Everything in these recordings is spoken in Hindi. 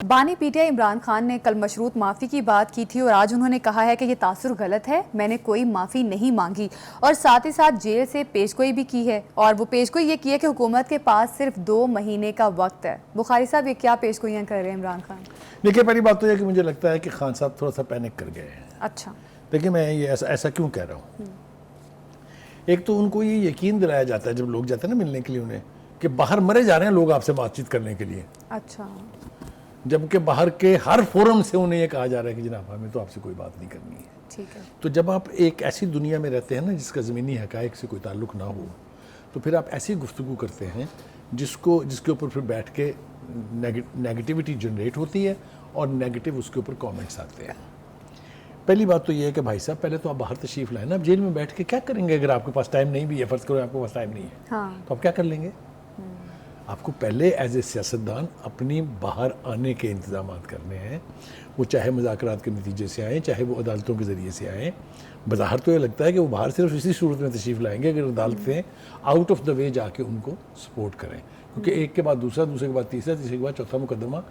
बानी पीटीआई इमरान खान ने कल मशरूत माफ़ी की बात की थी और आज उन्होंने कहा है कि ये तासुर गलत है, मैंने कोई माफ़ी नहीं मांगी और साथ ही साथ जेल से पेशगोई भी की है। और वो पेशगोई ये की है कि हुकूमत के पास सिर्फ 2 महीने का वक्त है। बुखारी साहब, ये क्या पेशगोइयाँ कर रहे हैं इमरान खान? देखिए, पहली बात तो यह कि मुझे लगता है कि खान साहब थोड़ा सा पैनिक कर गए हैं। अच्छा, देखिए, मैं ये ऐसा क्यों कह रहा हूँ। एक तो उनको ये यकीन दिलाया जाता है जब लोग जाते हैं ना मिलने के लिए उन्हें, कि बाहर मरे जा रहे हैं लोग आपसे बातचीत करने के लिए। अच्छा, जबकि बाहर के हर फोरम से उन्हें ये कहा जा रहा है कि जनाब हमें तो आपसे कोई बात नहीं करनी है। ठीक है। तो जब आप एक ऐसी दुनिया में रहते हैं ना जिसका ज़मीनी हक़ाइक़ से कोई ताल्लुक़ ना हो, तो फिर आप ऐसी गुफ्तगू करते हैं जिसके ऊपर फिर बैठ के नेगेटिविटी जनरेट होती है और नेगेटिव उसके ऊपर कमेंट्स आते हैं। पहली बात तो ये है कि भाई साहब, पहले तो आप बाहर तशरीफ़ लाएं ना। आप जेल में बैठ के क्या करेंगे अगर आपके पास टाइम नहीं भी है? फ़र्ज़ करो आपके पास टाइम नहीं है, हाँ। तो आप क्या कर लेंगे? आपको पहले एज ए सियासतदान अपनी बाहर आने के इंतजाम करने हैं। वो चाहे मुज़ाकरात के नतीजे से आएँ, चाहे वो अदालतों के ज़रिए से आएँ। बज़ाहिर तो ये लगता है कि वो बाहर सिर्फ इसी सूरत में तशरीफ़ लाएंगे अगर अदालतें आउट ऑफ द वे जाके उनको सपोर्ट करें, क्योंकि एक के बाद दूसरा, दूसरे के बाद तीसरा, तीसरे के बाद चौथा मुकदमा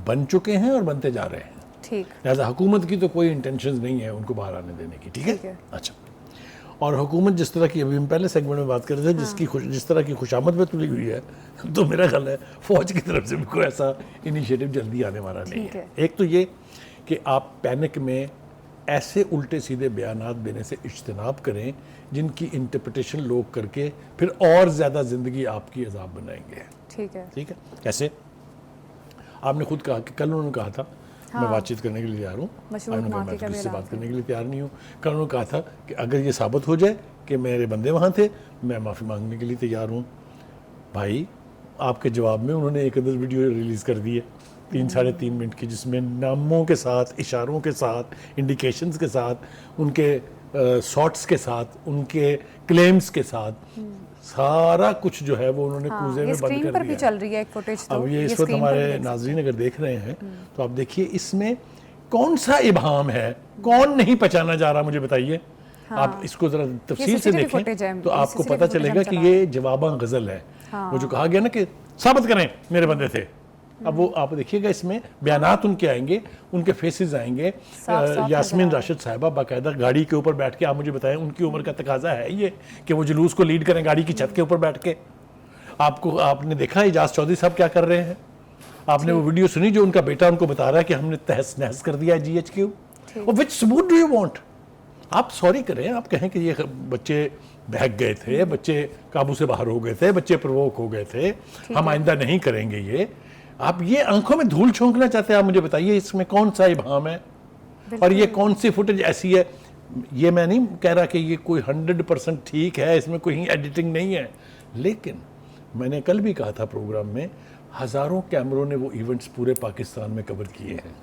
बन चुके हैं और बनते जा रहे हैं। ठीक। लिहाजा हुकूमत की तो कोई इंटेंशन नहीं है उनको बाहर आने देने की। ठीक है। अच्छा, और हुकूमत जिस तरह की, अभी हम पहले सेगमेंट में बात कर रहे थे, जिस तरह की खुशामद में तुली हुई है, तो मेरा ख्याल है फौज की तरफ से भी कोई ऐसा इनिशिएटिव जल्दी आने वाला नहीं है। एक तो ये कि आप पैनिक में ऐसे उल्टे सीधे बयानात देने से इज्तनाब करें जिनकी इंटरप्रिटेशन लोग करके फिर और ज़्यादा ज़िंदगी आपकी अजाब बनाएंगे। ठीक है। ठीक है। कैसे? आपने खुद कहा कि कल उन्होंने कहा था मैं बातचीत करने के लिए तैयार हूँ, मैं किसी से बात करने के लिए तैयार नहीं हूँ। कल उन्होंने कहा था कि अगर ये साबित हो जाए कि मेरे बंदे वहाँ थे, मैं माफ़ी मांगने के लिए तैयार हूँ। भाई, आपके जवाब में उन्होंने एक अदर वीडियो रिलीज़ कर दी है 3-3.5 मिनट की, जिसमें नामों के साथ, इशारों के साथ, इंडिकेशंस के साथ, उनके शॉट्स के साथ, उनके क्लेम्स के साथ सारा कुछ जो है वो उन्होंने कूजे में बंद कर दिया। भी चल रही है एक फुटेज। तो अब ये इस वक्त हमारे नाज़रीन अगर देख रहे हैं तो आप देखिए इसमें कौन सा इबाम है, कौन नहीं पहचाना जा रहा, मुझे बताइए। आप इसको जरा तफसील से देखें तो आपको पता चलेगा कि ये जवाबा गजल है। वो जो कहा गया ना कि साबित करें मेरे बंदे थे, अब वो आप देखिएगा इसमें बयानात उनके आएंगे, उनके फेसेस आएंगे। यास्मीन राशिद साहिबा बाकायदा गाड़ी के ऊपर बैठ के, आप मुझे बताएं उनकी उम्र का तकाजा है ये कि वो जुलूस को लीड करें गाड़ी की छत के ऊपर बैठ के? आपने देखा इजाज चौधरी साहब क्या कर रहे हैं? आपने वो वीडियो सुनी जो उनका बेटा उनको बता रहा है कि हमने तहस नहस कर दिया GHQ? और विच सबूत डू यू वांट? आप सॉरी करें, आप कहें कि ये बच्चे बहक गए थे, बच्चे काबू से बाहर हो गए थे, बच्चे प्रवोक हो गए थे, हम आइंदा नहीं करेंगे ये। आप ये आंखों में धूल झोंकना चाहते हैं? आप मुझे बताइए इसमें कौन सा इबाम है और ये कौन सी फुटेज ऐसी है? ये मैं नहीं कह रहा कि ये कोई 100% ठीक है, इसमें कोई एडिटिंग नहीं है, लेकिन मैंने कल भी कहा था प्रोग्राम में, हज़ारों कैमरों ने वो इवेंट्स पूरे पाकिस्तान में कवर किए हैं।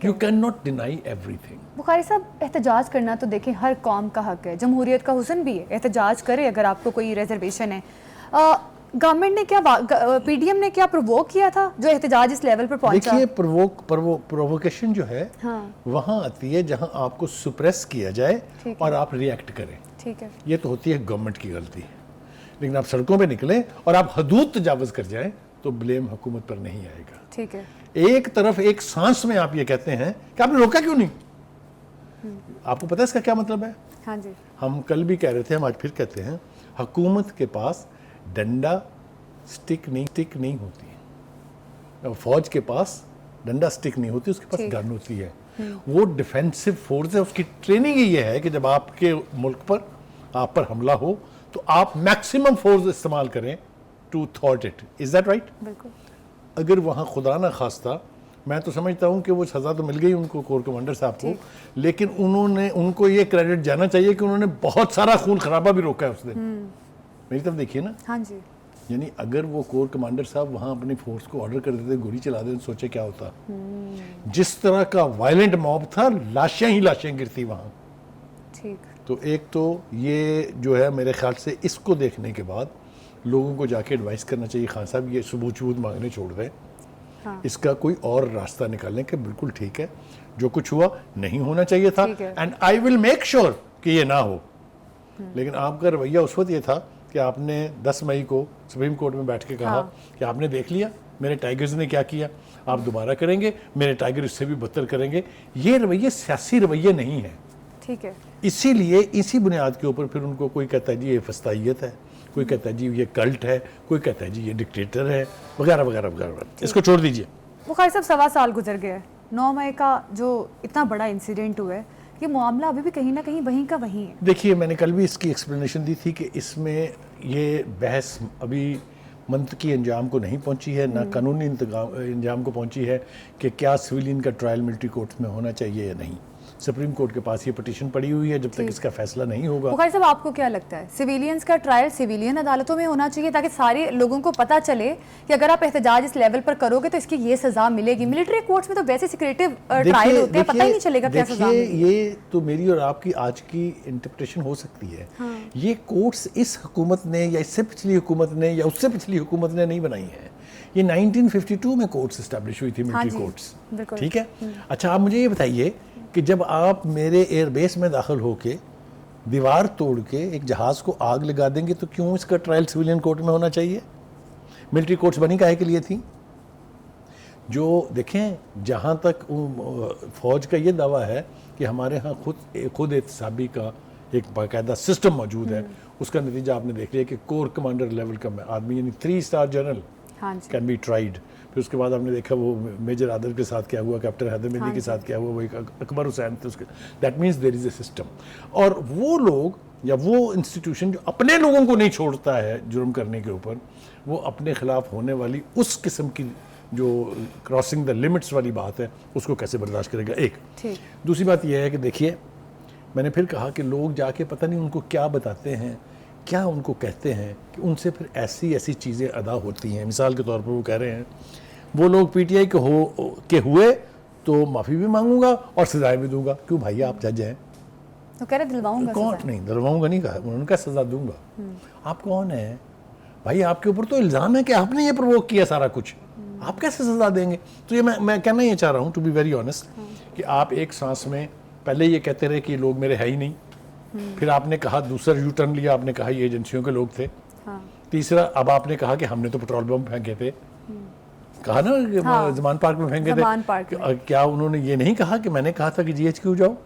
You can not deny everything. Bukhari साहब, एहतजाज करना तो देखें हर कौम का हक है, जमहूरियत का हुस्न भी है, एहतजाज करे अगर आपको कोई रिजर्वेशन है। गवर्नमेंट ने क्या, PDM ने क्या प्रोवोक किया था जो एहतजाज इस लेवल पर पहुंचा? देखिए, प्रोवोकेशन जो है वहाँ आती है जहाँ आपको सुप्रेस किया जाए और आप रिएक्ट करें। ठीक है। ये तो होती है गवर्नमेंट की गलती, लेकिन आप सड़कों पे निकलें और आप हदूद तजावज़ कर जाएं तो ब्लेम हुकूमत पर नहीं आएगा। ठीक है। एक तरफ एक सांस में आप ये कहते हैं कि आपने रोका क्यों नहीं? आपको पता है इसका क्या मतलब है? हाँ जी। हम कल भी कह रहे थे, हम आज फिर कहते हैं, हुकूमत के पास डंडा स्टिक नहीं होती है। फौज के पास डंडा स्टिक नहीं होती, उसके पास गन होती है। वो डिफेंसिव फोर्स है, उसकी ट्रेनिंग ही ये है कि जब आपके मुल्क पर आप पर हमला हो तो आप मैक्सिमम फोर्स इस्तेमाल करें to thought it. Is that right? बिल्कुल। अगर वहाँ खुदा ना खास्ता, मैं तो समझता हूँ कि वो सज़ा तो मिल गई उनको, कोर कमांडर साहब को, लेकिन उनको ये क्रेडिट जाना चाहिए कि उन्होंने बहुत सारा खून खराबा भी रोका है उस दिन। मेरी तरफ देखिए ना। हाँ जी। यानी अगर वो कोर कमांडर साहब वहाँ अपनी फोर्स को ऑर्डर कर देते, गोली चला देते, सोचे क्या होता। जिस तरह का वायलेंट मॉब था, लाशें ही लाशें गिरती वहाँ। ठीक। तो एक तो ये जो है, मेरे ख्याल से इसको देखने के बाद लोगों को जाके एडवाइस करना चाहिए, खान साहब ये सबूत मांगने छोड़ दें। इसका कोई और रास्ता निकालने के बिल्कुल ठीक है, जो कुछ हुआ नहीं होना चाहिए था, and I will make sure कि ये ना हो। लेकिन आपका रवैया उस वक्त ये था कि आपने 10 मई को सुप्रीम कोर्ट में बैठ के कहा कि आपने देख लिया मेरे टाइगर्स ने क्या किया। आप दोबारा करेंगे, मेरे टाइगर इससे भी बदतर करेंगे। ये रवैये सियासी रवैये नहीं है। ठीक है, इसीलिए इसी बुनियाद के ऊपर फिर उनको कोई कहता है जी ये फस्तायत है, कोई कहता है जी ये कल्ट है, कोई कहता है जी ये डिक्टेटर है, वगैरह वगैरह वगैरह। इसको छोड़ दीजिए। बुखारी साहब 1.25 साल गुजर गए, 9 मई का जो इतना बड़ा इंसिडेंट हुआ है, ये मामला अभी भी कहीं ना कहीं वहीं का वहीं है। देखिए, मैंने कल भी इसकी एक्सप्लेनेशन दी थी कि इसमें ये बहस अभी मंतकी अंजाम को नहीं पहुंची है, ना कानूनी अंजाम को पहुंची है कि क्या सिविलियन का ट्रायल मिलिट्री कोर्ट में होना चाहिए या नहीं। सुप्रीम कोर्ट के पास ये पिटीशन पड़ी हुई है, जब तक इसका फैसला नहीं होगा। बुखारी साहब, आपको क्या लगता है सिविलियंस का ट्रायल सिविलियन अदालतों में होना चाहिए, ताकि सारे लोगों को पता चले कि अगर आप एहतजाज इस लेवल पर करोगे तो इसकी ये सजा मिलेगी। मिलिट्री कोर्ट्स में तो वैसे सिक्रेटिव ट्रायल होते हैं, पता ही नहीं चलेगा क्या सजा मिलेगी। ये तो मेरी और आपकी आज की इंटरप्रिटेशन हो सकती है। ये कोर्ट्स इस हुकूमत ने या इससे पिछली हुकूमत ने या उससे पिछली हुकूमत ने नहीं बनाई है। ये 1952 में कोर्ट्स एस्टैब्लिश हुई थी, मिलिट्री कोर्ट्स। ठीक है। अच्छा, आप मुझे ये बताइए कि जब आप मेरे एयरबेस में दाखिल होके दीवार तोड़ के एक जहाज़ को आग लगा देंगे तो क्यों इसका ट्रायल सिविलियन कोर्ट में होना चाहिए? मिलिट्री कोर्ट्स बनी काहे के लिए थी? जो देखें, जहाँ तक फ़ौज का ये दावा है कि हमारे यहाँ खुद एहतसाबी का एक बाकायदा सिस्टम मौजूद है, उसका नतीजा आपने देख लिया कि कोर कमांडर लेवल का आदमी यानी 3 star general can be tried. फिर उसके बाद आपने देखा वो मेजर आदर के साथ क्या हुआ, कैप्टन हैदर मेहदी के साथ क्या हुआ, वो एक अकबर हुसैन थे उसके। That means there is a system. और वो लोग या वो इंस्टीट्यूशन जो अपने लोगों को नहीं छोड़ता है जुर्म करने के ऊपर, वो अपने खिलाफ होने वाली उस किस्म की जो क्रॉसिंग द लिमिट्स वाली बात है उसको कैसे बर्दाश्त करेगा? एक दूसरी बात यह है कि देखिए, मैंने फिर कहा कि लोग जाके पता नहीं उनको क्या बताते हैं, क्या उनको कहते हैं कि उनसे फिर ऐसी ऐसी चीज़ें अदा होती हैं। मिसाल के तौर पर वो कह रहे हैं वो लोग पीटीआई के हुए तो माफ़ी भी मांगूंगा और सजाएं भी दूंगा। क्यों भाई, आप जज हैं? तो कह रहे दिलवाऊंगा। कौन? नहीं, दिलवाऊंगा नहीं कहा उन्होंने, कहा सजा दूंगा। आप कौन है भाई? आपके ऊपर तो इल्ज़ाम है कि आपने ये प्रोवोक किया सारा कुछ, आप कैसे सजा देंगे? तो ये मैं कहना ये चाह रहा हूँ, टू बी वेरी ऑनेस्ट, कि आप एक सांस में पहले ये कहते रहे कि ये लोग मेरे है ही नहीं, फिर आपने कहा, दूसरा यू टर्न लिया, आपने कहा ये एजेंसियों के लोग थे। तीसरा, अब आपने कहा कि हमने तो पेट्रोल बम फेंके थे, कहा ना कि जमान पार्क में फेंके थे। क्या उन्होंने ये नहीं कहा कि मैंने कहा था कि जीएचक्यू जाओ?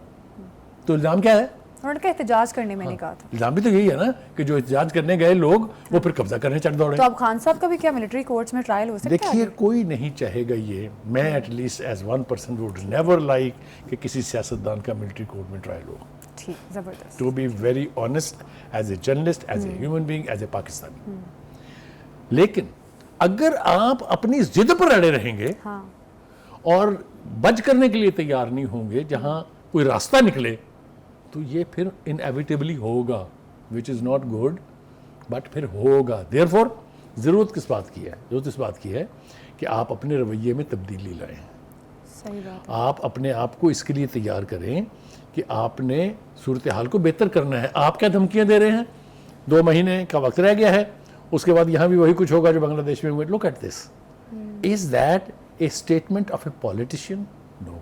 तो इल्जाम क्या है? उन्होंने कहा एहतजाज करने में नहीं कहा था। इल्जाम भी तो यही है ना कि जो एहतजाज करने गए लोग वो फिर कब्जा करने चढ़ दौड़े। तो अब खान साहब का भी क्या मिलिट्री कोर्ट्स में ट्रायल हो सकता है? देखिए, कोई नहीं चाहेगा ये। मैं at least as one person would never like कि किसी सियासतदान का मिलिट्री कोर्ट में ट्रायल हो। ठीक, जबरदस्त। To be very honest, as a journalist, as a human being, as a Pakistani. लेकिन अगर आप अपनी जिद पर अड़े रहेंगे और बच करने के लिए तैयार नहीं होंगे जहां कोई रास्ता निकले, तो ये फिर इनएविटेबली होगा, which is not good, but फिर होगा। देयरफॉर ज़रूरत किस बात की है? ज़रूरत इस बात की है कि आप अपने रवैये में तब्दीली लाएं। सही बात। आप अपने आप को इसके लिए तैयार करें कि आपने सूरत हाल को बेहतर करना है। आप क्या धमकियां दे रहे हैं? 2 महीने का वक्त रह गया है, उसके बाद यहाँ भी वही कुछ होगा जो बांग्लादेश में हुआ। Look at this, is that a statement of a politician? No.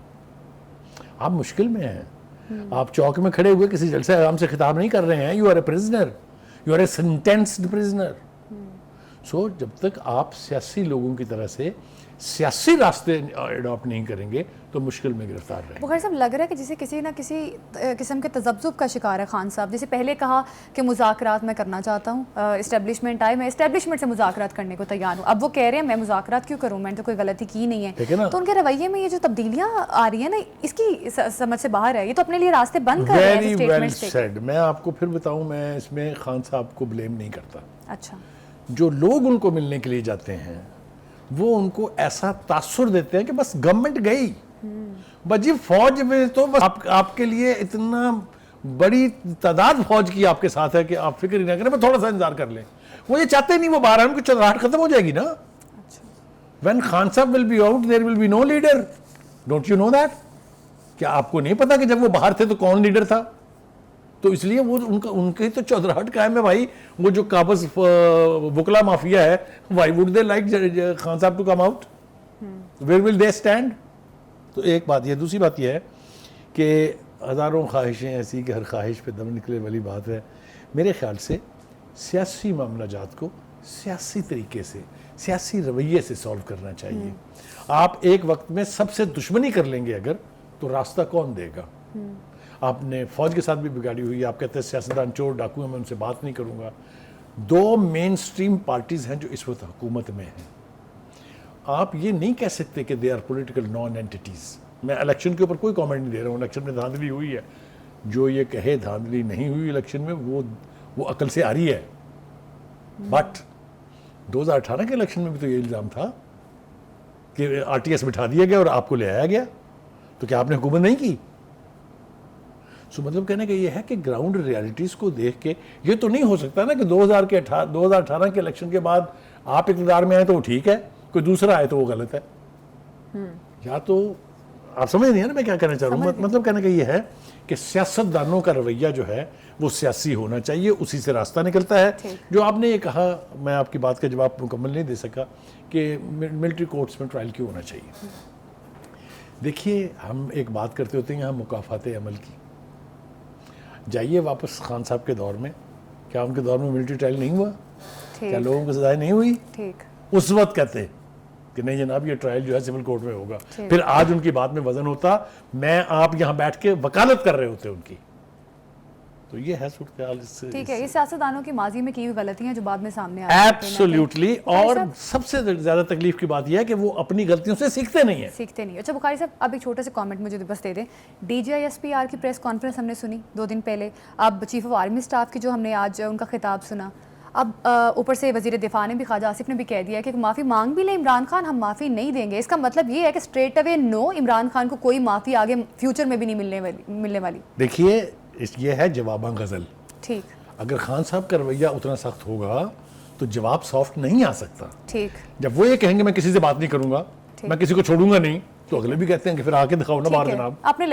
आप मुश्किल में हैं। आप चौक में खड़े हुए किसी जलसे आराम से खिताब नहीं कर रहे हैं। You are a prisoner, you are a sentenced prisoner. So जब तक आप सियासी लोगों की तरह से सियासी रास्ते अडॉप्ट नहीं करेंगे तो मुश्किल में गिरफ्तार रहेंगे। बुखारी साहब, लग रहा है कि जैसे किसी ना किसी किस्म के तजब्जुब का शिकार है खान साहब। जैसे पहले कहा कि मुज़ाकरात मैं करना चाहता हूँ, इस्टेब्लिशमेंट आए, मैं इस्टेब्लिशमेंट से मुज़ाकरात करने को तैयार हूँ। अब वो कह रहे हैं मैं मुज़ाकरात क्यों करूँ, मैंने तो कोई गलती की नहीं है। तो उनके रवैये में ये जो तब्दीलियाँ आ रही है ना, इसकी समझ से बाहर है। ये तो अपने लिए रास्ते बंद कर रहे हैं स्टेटमेंट से। मैं आपको फिर बताऊँ, मैं इसमें खान साहब को ब्लेम नहीं करता। अच्छा, जो लोग उनको मिलने के लिए जाते हैं वो उनको ऐसा तासुर देते हैं कि बस गवर्नमेंट गई, बस जी फौज में तो बस आपके लिए इतना बड़ी तादाद फौज की आपके साथ है कि आप फिक्र ही ना करें, बस थोड़ा सा इंतजार कर लें। वो ये चाहते नहीं, वो बाहर है, उनकी चंद्राहट खत्म हो जाएगी ना। When Khan Sahab will be out there will be no leader. Don't you know that? क्या आपको नहीं पता कि जब वो बाहर थे तो कौन लीडर था? तो इसलिए वो उनके तो चौधराहट कायम है भाई। वो जो काबज बुकला माफिया है, why would they like Khan sahab to come out? Where will they stand? तो एक बात ये। दूसरी बात यह है कि हज़ारों ख्वाहिशें ऐसी कि हर ख्वाहिश पे दम निकले वाली बात है। मेरे ख्याल से सियासी मामला जात को सियासी तरीके से, सियासी रवैये से सॉल्व करना चाहिए। आप एक वक्त में सबसे दुश्मनी कर लेंगे अगर, तो रास्ता कौन देगा? आपने फौज के साथ भी बिगाड़ी हुई है, आप कहते हैं सियासतदान चोर डाकू हैं, मैं उनसे बात नहीं करूंगा। दो मेन स्ट्रीम पार्टीज हैं जो इस वक्त हुकूमत में हैं। आप ये नहीं कह सकते कि they are political non entities. मैं इलेक्शन के ऊपर कोई कमेंट नहीं दे रहा हूँ, इलेक्शन में धांधली हुई है, जो ये कहे धांधली नहीं हुई इलेक्शन में वो अकल से आ रही है। बट 2018 के इलेक्शन में भी तो ये इल्ज़ाम था कि आरटीएस बिठा दिया गया और आपको ले आया गया, तो क्या आपने हुकूमत नहीं की? सो मतलब कहने का ये है कि ग्राउंड रियलिटीज़ को देख के ये तो नहीं हो सकता ना कि 2018 के इलेक्शन के बाद आप इक़्तिदार में आए तो वो ठीक है, कोई दूसरा आए तो वो गलत है। या तो आप समझ नहीं है ना मैं क्या कहना चाह रहा हूँ? मतलब कहने का ये है कि सियासतदानों का रवैया जो है वो सियासी होना चाहिए, उसी से रास्ता निकलता है। जो आपने ये कहा, मैं आपकी बात का जवाब मुकम्मल नहीं दे सका कि मिलिट्री कोर्ट्स में ट्रायल क्यों होना चाहिए। देखिए, हम एक बात करते होते हैं यहाँ मुकाफाते अमल की। जाइए वापस खान साहब के दौर में, क्या उनके दौर में मिलिट्री ट्रायल नहीं हुआ? क्या लोगों को सजाएं नहीं हुई? उस वक्त कहते कि नहीं जनाब ये ट्रायल जो है सिविल कोर्ट में होगा, फिर आज उनकी बात में वजन होता, मैं आप यहाँ बैठ के वकालत कर रहे होते उनकी। तो ये है सूरत-ए-हाल। ठीक है, ये सियासतदानों की माजी में की हुई गलतियां जो बाद में सामने आ एब्सोल्युटली। और सबसे ज्यादा तकलीफ की बात यह है कि वो अपनी गलतियों से सीखते नहीं है। अच्छा बुखारी साहब, अब एक छोटे से कमेंट मुझे बस दे दें। DGISPR की प्रेस कॉन्फ्रेंस हमने सुनी 2 दिन पहले, अब चीफ ऑफ आर्मी स्टाफ की जो हमने आज उनका खिताब सुना, अब ऊपर से वजीर दिफा ने भी, ख्वाजा आसिफ ने भी कह दिया कि माफ़ी मांग भी ले इमरान खान, हम माफ़ी नहीं देंगे। इसका मतलब ये है कि straight away no, Imran Khan को कोई माफ़ी आगे फ्यूचर में भी नहीं मिलने वाली। देखिए, ये है जवाबा गजल। ठीक, अगर खान साहब का रवैया उतना सख्त होगा तो जवाब सॉफ्ट नहीं आ सकता। ठीक, जब वो ये कहेंगे मैं किसी से बात नहीं करूंगा, मैं किसी को छोड़ूंगा नहीं, तो अगले भी कहते हैं कि फिर आके दिखाओ ना बाहर जनाब। आपने